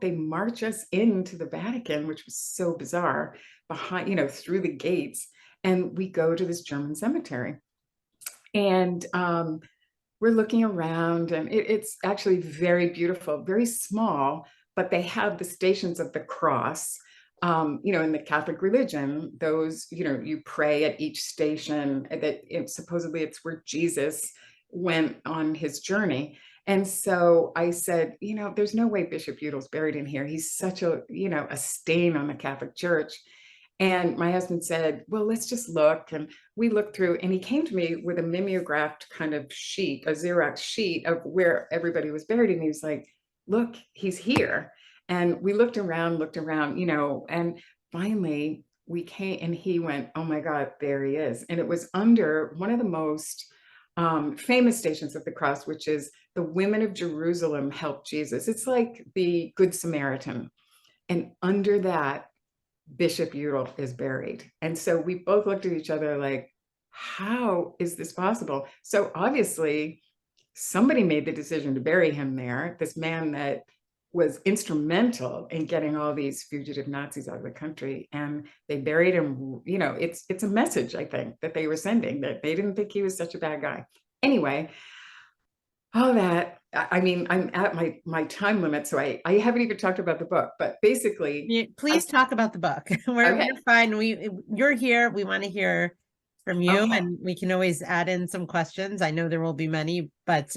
they march us into the Vatican, which was so bizarre, behind, through the gates. And we go to this German cemetery. And we're looking around and it's actually very beautiful, very small, but they have the Stations of the Cross. In the Catholic religion, those, you pray at each station supposedly it's where Jesus went on his journey. And so I said, there's no way Bishop Udel's buried in here. He's such a stain on the Catholic Church. And my husband said, well, let's just look. And we looked through and he came to me with a mimeographed kind of sheet, a Xerox sheet of where everybody was buried. And he was like, look, he's here. And we looked around, and finally we came and he went, oh my God, there he is. And it was under one of the most famous Stations of the Cross, which is the Women of Jerusalem Help Jesus. It's like the Good Samaritan. And under that, Bishop Udall is buried. And so we both looked at each other like, how is this possible? So obviously somebody made the decision to bury him there, this man that was instrumental in getting all these fugitive Nazis out of the country. And they buried him, it's a message, I think, that they were sending, that they didn't think he was such a bad guy. Anyway, all that, I mean, I'm at my time limit, so I haven't even talked about the book, but basically. Please talk about the book. We're fine. You're here. We want to hear from you, and we can always add in some questions. I know there will be many, but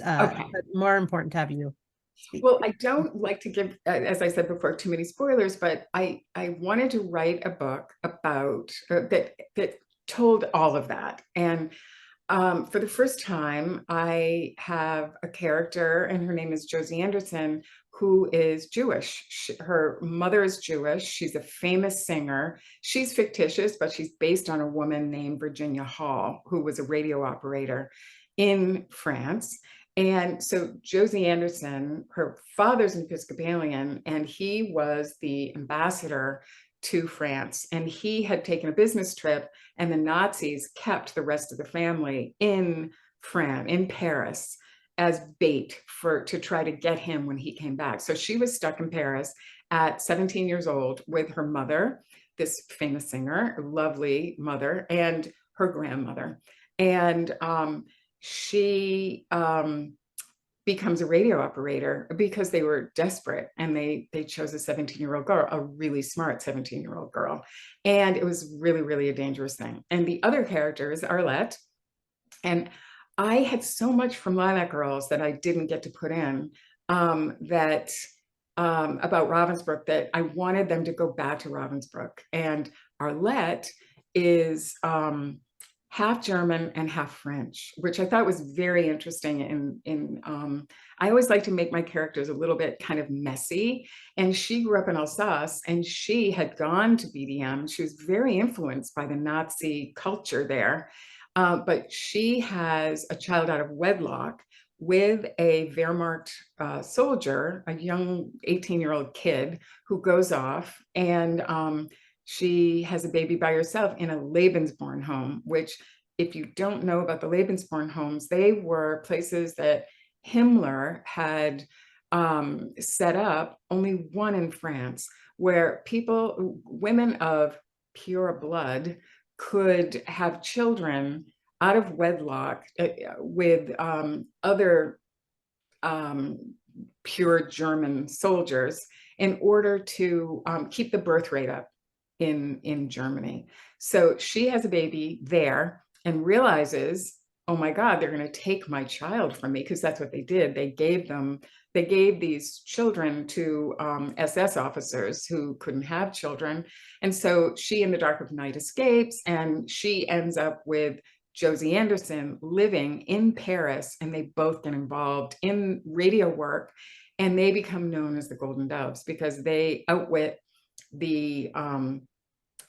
more important to have you speak. Well, I don't like to give, as I said before, too many spoilers, but I wanted to write a book about that told all of that. And for the first time, I have a character, and her name is Josie Anderson, who is Jewish. Her mother is Jewish. She's a famous singer. She's fictitious, but she's based on a woman named Virginia Hall, who was a radio operator in France. And so Josie Anderson, her father's an Episcopalian, and he was the ambassador to France. And he had taken a business trip, and the Nazis kept the rest of the family in France, in Paris, as bait to try to get him when he came back. So she was stuck in Paris at 17 years old with her mother, this famous singer, lovely mother, and her grandmother. And she becomes a radio operator because they were desperate, and they chose a 17-year-old girl, a really smart 17-year-old girl. And it was really, really a dangerous thing. And the other character is Arlette. And I had so much from Lilac Girls that I didn't get to put in about Ravensbrück, that I wanted them to go back to Ravensbrück. And Arlette is half German and half French, which I thought was very interesting. I always like to make my characters a little bit kind of messy. And she grew up in Alsace, and she had gone to BDM. She was very influenced by the Nazi culture there. But she has a child out of wedlock with a Wehrmacht soldier, a young 18-year-old kid who goes off, and she has a baby by herself in a Lebensborn home, which, if you don't know about the Lebensborn homes, they were places that Himmler had set up, only one in France, where women of pure blood could have children out of wedlock with other pure German soldiers in order to keep the birth rate up in Germany. So she has a baby there and realizes oh my God, they're going to take my child from me, because that's what they did. They gave these children to SS officers who couldn't have children. And so she, in the dark of night, escapes, and she ends up with Josie Anderson living in Paris, and they both get involved in radio work, and they become known as the Golden Doves because they outwit the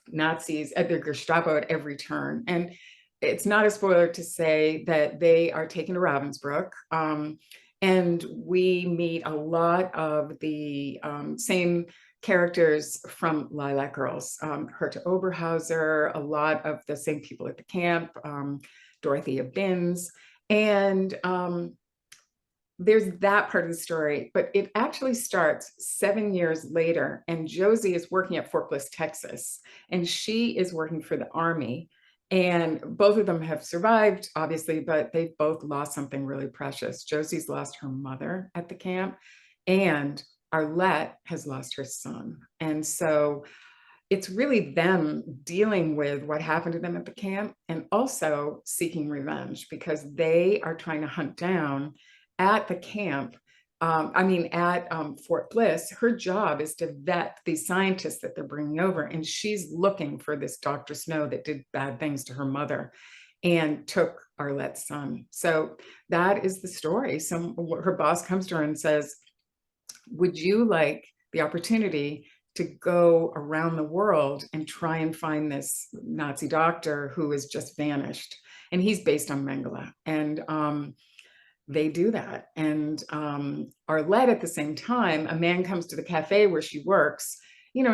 Nazis at the Gestapo at every turn. And it's not a spoiler to say that they are taken to Ravensbrück. And we meet a lot of the same characters from Lilac Girls, Herta Oberhauser, a lot of the same people at the camp, Dorothea Binns. And there's that part of the story, but it actually starts 7 years later, and Josie is working at Fort Bliss, Texas, and she is working for the Army. And both of them have survived, obviously, but they've both lost something really precious. Josie's lost her mother at the camp, and Arlette has lost her son. And so it's really them dealing with what happened to them at the camp, and also seeking revenge, because they are trying to hunt down at the camp, at Fort Bliss. Her job is to vet these scientists that they're bringing over, and she's looking for this Dr. Snow that did bad things to her mother and took Arlette's son. So that is the story. So her boss comes to her and says, would you like the opportunity to go around the world and try and find this Nazi doctor who has just vanished? And he's based on Mengele. And they do that. And Arlette, at the same time, a man comes to the cafe where she works, and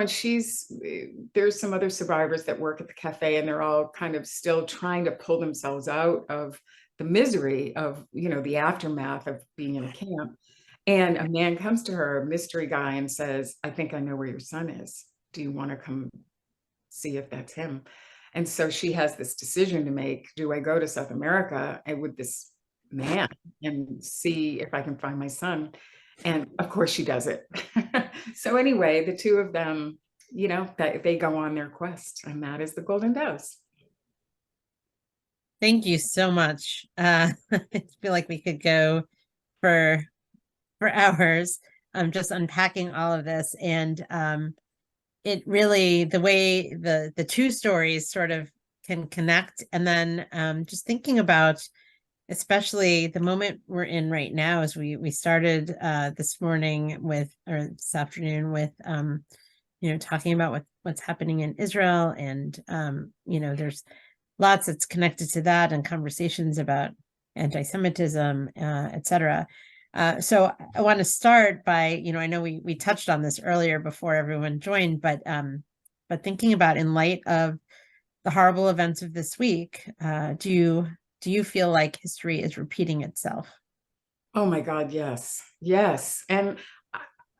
there's some other survivors that work at the cafe, and they're all kind of still trying to pull themselves out of the misery of, the aftermath of being in a camp. And a man comes to her, a mystery guy, and says, I think I know where your son is. Do you want to come see if that's him? And so she has this decision to make. Do I go to South America and with this man and see if I can find my son? And of course she does it. So anyway, the two of them, they go on their quest, and that is the Golden Doves. Thank you so much. I feel like we could go for hours, just unpacking all of this. And it really, the way the two stories sort of can connect. And then just thinking about especially the moment we're in right now, as we started this morning or this afternoon with talking about what's happening in Israel, and there's lots that's connected to that, and conversations about anti-Semitism, etc. So I want to start by, I know we touched on this earlier before everyone joined, but thinking about, in light of the horrible events of this week, do you feel like history is repeating itself? Oh my God, yes. Yes. And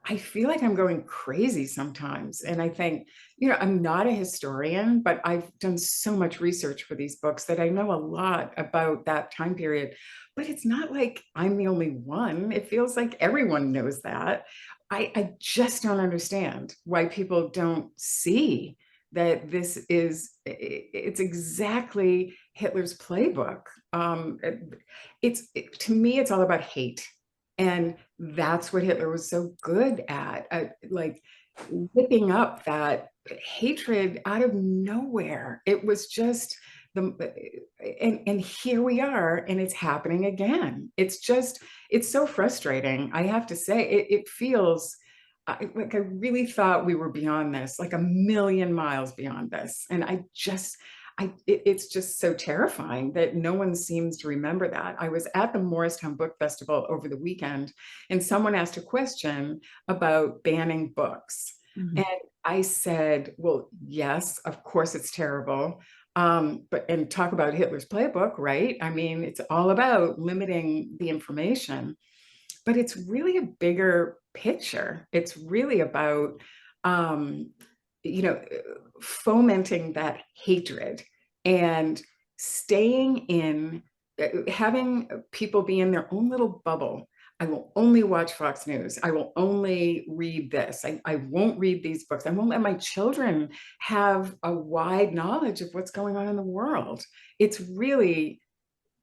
I feel like I'm going crazy sometimes. And I think, I'm not a historian, but I've done so much research for these books that I know a lot about that time period. But it's not like I'm the only one. It feels like everyone knows that. I just don't understand why people don't see that it's exactly Hitler's playbook. To me, it's all about hate. And that's what Hitler was so good at, like whipping up that hatred out of nowhere. It was just and here we are, and it's happening again. It's so frustrating. I have to say, it feels like I really thought we were beyond this, like a million miles beyond this. And it's just so terrifying that no one seems to remember that. I was at the Morristown Book Festival over the weekend, and someone asked a question about banning books. Mm-hmm. And I said, well, yes, of course it's terrible. And talk about Hitler's playbook, right? I mean, it's all about limiting the information, but it's really a bigger picture. It's really about, fomenting that hatred and having people be in their own little bubble. I will only watch Fox News. I will only read this. I won't read these books. I won't let my children have a wide knowledge of what's going on in the world. It's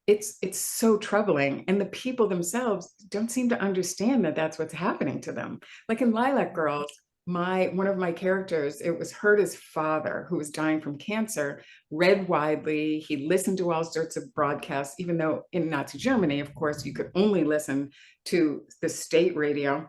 it's so troubling. And the people themselves don't seem to understand that that's what's happening to them. Like in Lilac Girls, one of my characters, it was Herta's father who was dying from cancer, read widely. He listened to all sorts of broadcasts, even though in Nazi Germany, of course, you could only listen to the state radio.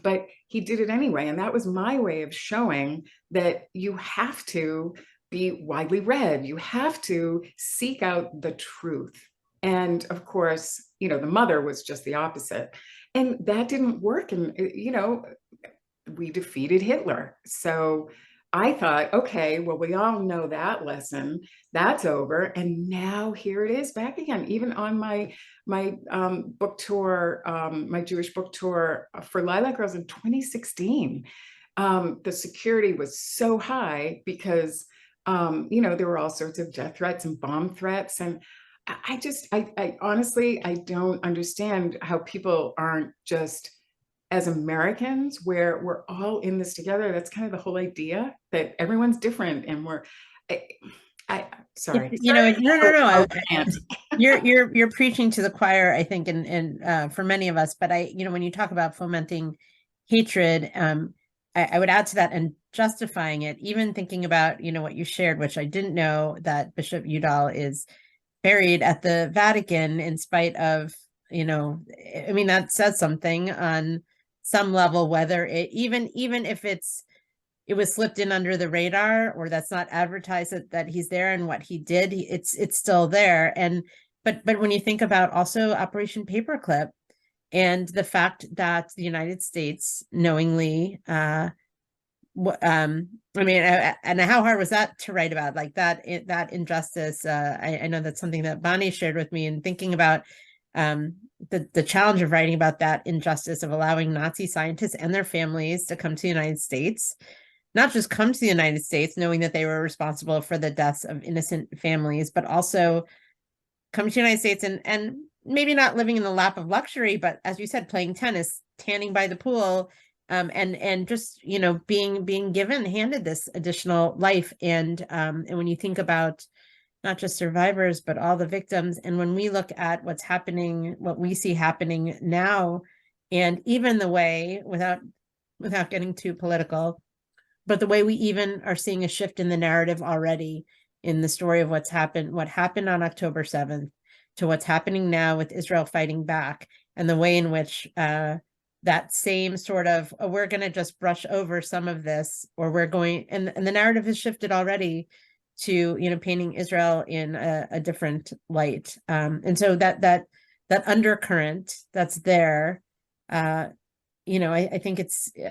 But he did it anyway. And that was my way of showing that you have to be widely read. You have to seek out the truth. And of course, the mother was just the opposite. And that didn't work. And, we defeated Hitler. So I thought, okay, well, we all know that lesson. That's over. And now here it is back again, even on my book tour, my Jewish book tour for Lilac Girls in 2016. The security was so high because, there were all sorts of death threats and bomb threats. And I honestly, I don't understand how people aren't just, as Americans, where we're all in this together. That's kind of the whole idea, that everyone's different and sorry. No, no. Rant. You're preaching to the choir, I think, and for many of us. But when you talk about fomenting hatred, I would add to that and justifying it, even thinking about, what you shared, which I didn't know, that Bishop Udall is buried at the Vatican in spite of, I mean, that says something on some level, whether it even if it was slipped in under the radar, or that's not advertised that he's there, and what he did, it's still there. And but when you think about also Operation Paperclip and the fact that the United States knowingly, I mean, and how hard was that to write about, like that injustice? I know that's something that Bonnie shared with me, and thinking about the challenge of writing about that injustice of allowing Nazi scientists and their families to come to the United States, not just come to the United States knowing that they were responsible for the deaths of innocent families, but also come to the United States and maybe not living in the lap of luxury, but as you said, playing tennis, tanning by the pool, and just, being handed this additional life. And when you think about not just survivors, but all the victims. And when we look at what's happening, what we see happening now, and even the way, without getting too political, but the way we even are seeing a shift in the narrative already in the story of what happened on October 7th to what's happening now with Israel fighting back, and the way in which that same sort of, we're going to just brush over some of this, or we're going, and the narrative has shifted already to, painting Israel in a different light. And so that undercurrent that's there, I think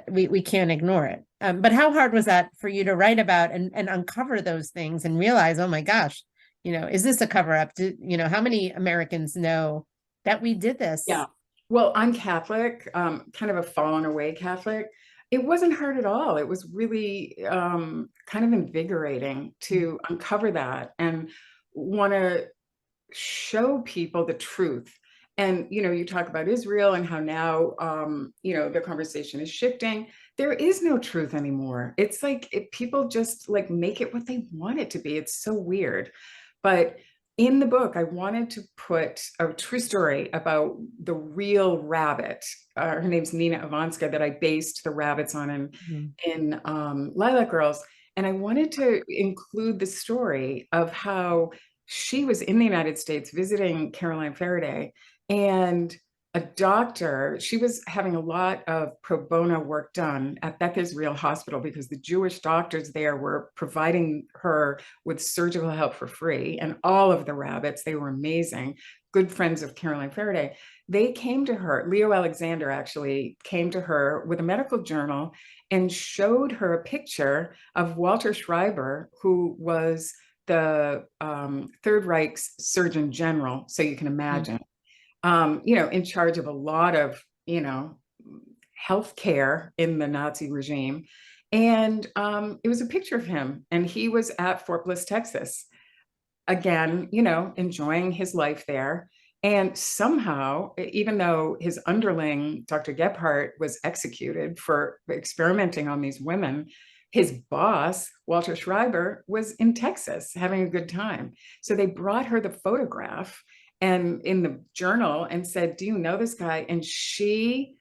we can't ignore it. But how hard was that for you to write about and uncover those things and realize, oh my gosh, is this a cover up? How many Americans know that we did this? Yeah. Well, I'm Catholic, kind of a fallen away Catholic. It wasn't hard at all. It was really kind of invigorating to uncover that and want to show people the truth. And, you talk about Israel and how now, the conversation is shifting. There is no truth anymore. It's like people just like make it what they want it to be. It's so weird. But in the book, I wanted to put a true story about the real rabbit. Her name's Nina Ivanska, that I based the rabbits on in Lilac Girls. And I wanted to include the story of how she was in the United States visiting Caroline Faraday, and a doctor, she was having a lot of pro bono work done at Beth Israel Hospital because the Jewish doctors there were providing her with surgical help for free. And all of the rabbits, they were amazing, good friends of Caroline Faraday. They came to her, Leo Alexander actually came to her with a medical journal and showed her a picture of Walter Schreiber, who was the Third Reich's Surgeon General. So you can imagine. In charge of a lot of, healthcare in the Nazi regime. And it was a picture of him, and he was at Fort Bliss, Texas, again, enjoying his life there. And somehow, even though his underling, Dr. Gebhardt, was executed for experimenting on these women, his boss, Walter Schreiber, was in Texas having a good time. So they brought her the photograph, and in the journal and said, "Do you know this guy?" And she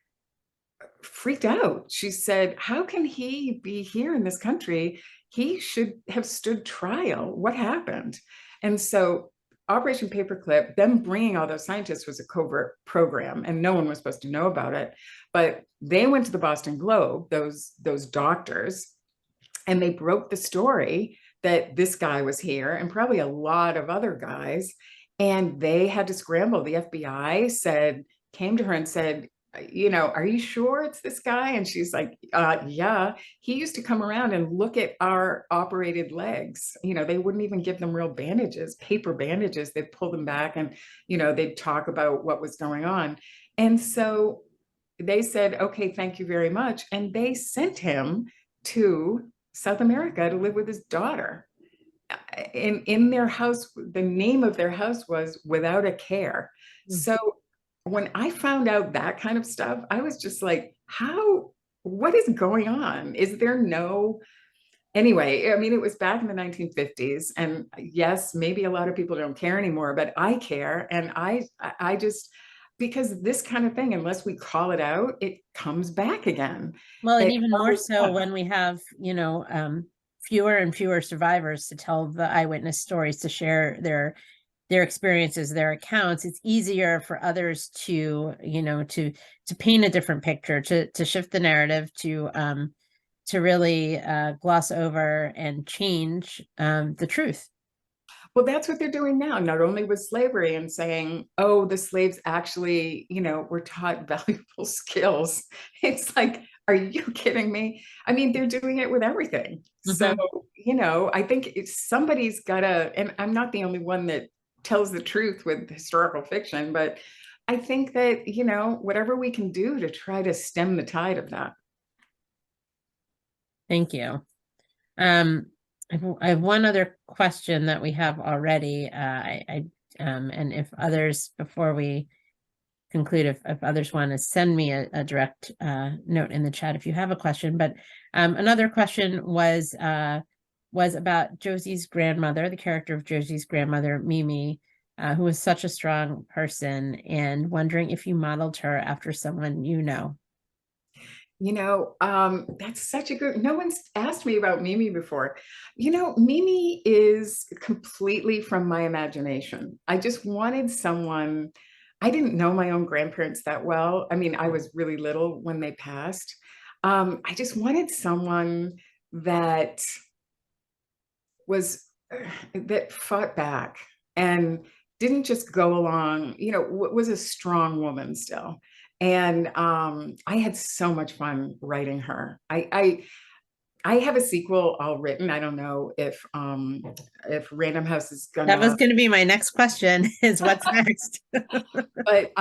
freaked out. She said, "How can he be here in this country? He should have stood trial. What happened?" And so Operation Paperclip, them bringing all those scientists, was a covert program and no one was supposed to know about it. But they went to the Boston Globe, those doctors, and they broke the story that this guy was here and probably a lot of other guys. And they had to scramble. The FBI came to her and said, "Are you sure it's this guy?" And she's like, "Yeah, he used to come around and look at our operated legs. They wouldn't even give them real bandages, paper bandages. They'd pull them back and, they'd talk about what was going on." And so they said, "Okay, thank you very much." And they sent him to South America to live with his daughter. In their house, the name of their house was Without a Care. Mm. So when I found out that kind of stuff, I was just like, what is going on? Is there no, anyway, I mean, it was back in the 1950s. And yes, maybe a lot of people don't care anymore, but I care. And I just, because this kind of thing, unless we call it out, it comes back again. Well, and It even more always so does. when we have, fewer and fewer survivors to tell the eyewitness stories, to share their experiences, their accounts. It's easier for others to, to paint a different picture, to shift the narrative, to really gloss over and change the truth. Well, that's what they're doing now, not only with slavery and saying, "Oh, the slaves actually, were taught valuable skills." It's like, are you kidding me? I mean, they're doing it with everything. So, Mhm. I think somebody's gotta, and I'm not the only one that tells the truth with historical fiction, but I think that, whatever we can do to try to stem the tide of that. Thank you. Um, I have one other question that we have already. And if others, before we conclude, if others want to send me a direct note in the chat if you have a question. But another question was about Josie's grandmother, the character of Josie's grandmother, Mimi, who was such a strong person, and wondering if you modeled her after someone you know. That's such a good, no one's asked me about Mimi before. Mimi is completely from my imagination. I just wanted someone, I didn't know my own grandparents that well. I mean, I was really little when they passed. I just wanted someone that was, that fought back and didn't just go along, was a strong woman still. And I had so much fun writing her. I have a sequel all written. I don't know if Random House is That was gonna, going to be my next question, is what's next? but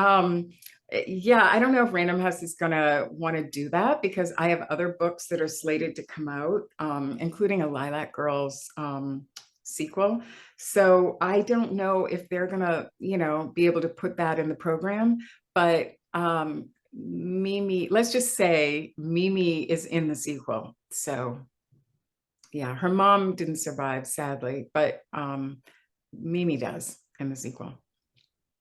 yeah, I don't know if Random House is gonna want to do that because I have other books that are slated to come out, including a Lilac Girls sequel. So I don't know if they're gonna, be able to put that in the program. But Mimi, let's just say Mimi is in the sequel. So yeah, her mom didn't survive, sadly, but Mimi does in the sequel.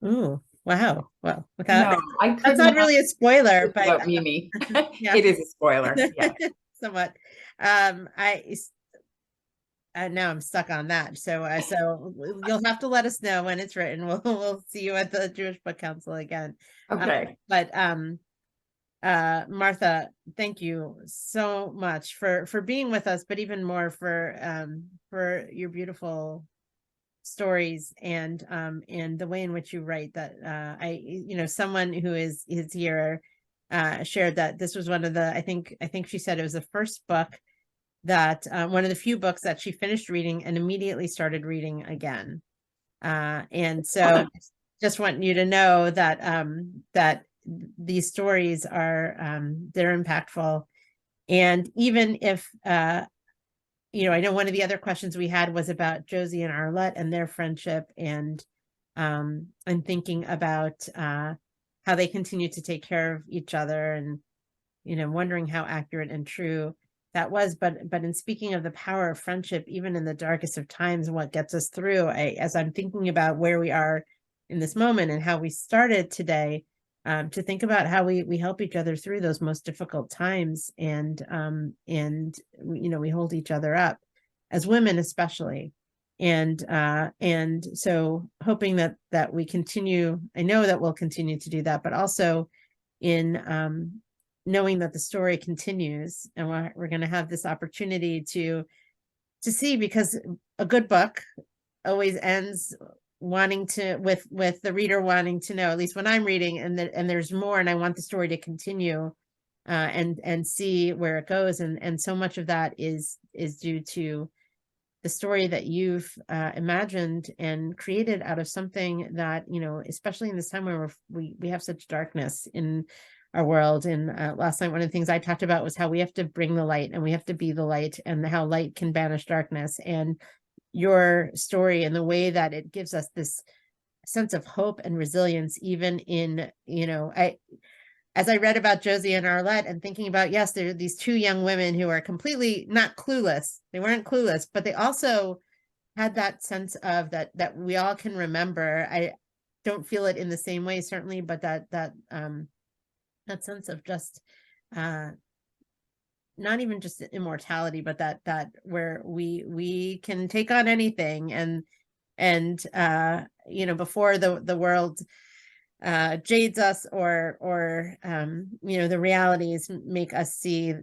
Ooh, wow. Well, without No, I that's could not not really a spoiler, live but without Mimi. yeah, It is a spoiler. Yeah. somewhat. I now I'm stuck on that. So you'll have to let us know when it's written. We'll see you at the Jewish Book Council again. Okay. But Martha, thank you so much for being with us, but even more for your beautiful stories and the way in which you write. That someone who is here shared that this was one of the, I think she said it was the first book that one of the few books that she finished reading and immediately started reading again. And so just want you to know that that these stories are they're impactful. And even if I know one of the other questions we had was about Josie and Arlette and their friendship, and thinking about how they continue to take care of each other, and wondering how accurate and true that was. But in speaking of the power of friendship, even in the darkest of times, what gets us through, as I'm thinking about where we are in this moment and how we started today, to think about how we help each other through those most difficult times, and we hold each other up as women, especially. And so hoping that we continue, I know that we'll continue to do that, but also in knowing that the story continues, and we're going to have this opportunity to see, because a good book always ends wanting to, with the reader wanting to know, at least when I'm reading, and there's more, and I want the story to continue, and see where it goes. And so much of that is due to the story that you've imagined and created out of something that, especially in this time where we have such darkness in our world. And last night, one of the things I talked about was how we have to bring the light, and we have to be the light, and how light can banish darkness. And your story, and the way that it gives us this sense of hope and resilience, even in, as I read about Josie and Arlette, and thinking about, yes, there are these two young women who are completely not clueless. They weren't clueless, but they also had that sense of that we all can remember. I don't feel it in the same way, certainly, but that sense of just not even just immortality, but that where we can take on anything, and before the world jades us, or the realities make us see,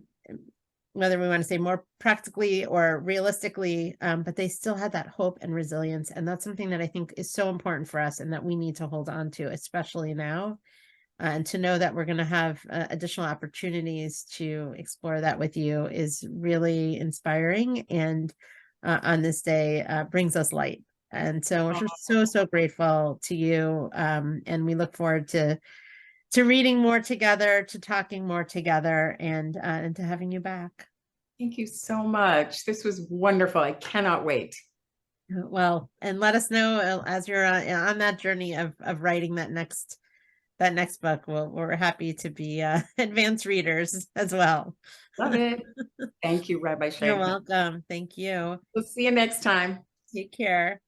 whether we want to say more practically or realistically, but they still had that hope and resilience. And that's something that I think is so important for us, and that we need to hold on to, especially now. And to know that we're going to have additional opportunities to explore that with you is really inspiring, and on this day brings us light. And so we're just so grateful to you, and we look forward to reading more together, to talking more together, and to having you back. Thank you so much. This was wonderful. I cannot wait. Well, and let us know as you're on that journey of writing that next book. We're happy to be advanced readers as well. Love it. Thank you, Rabbi You're Shagman. welcome. Thank you. We'll see you next time. Take care.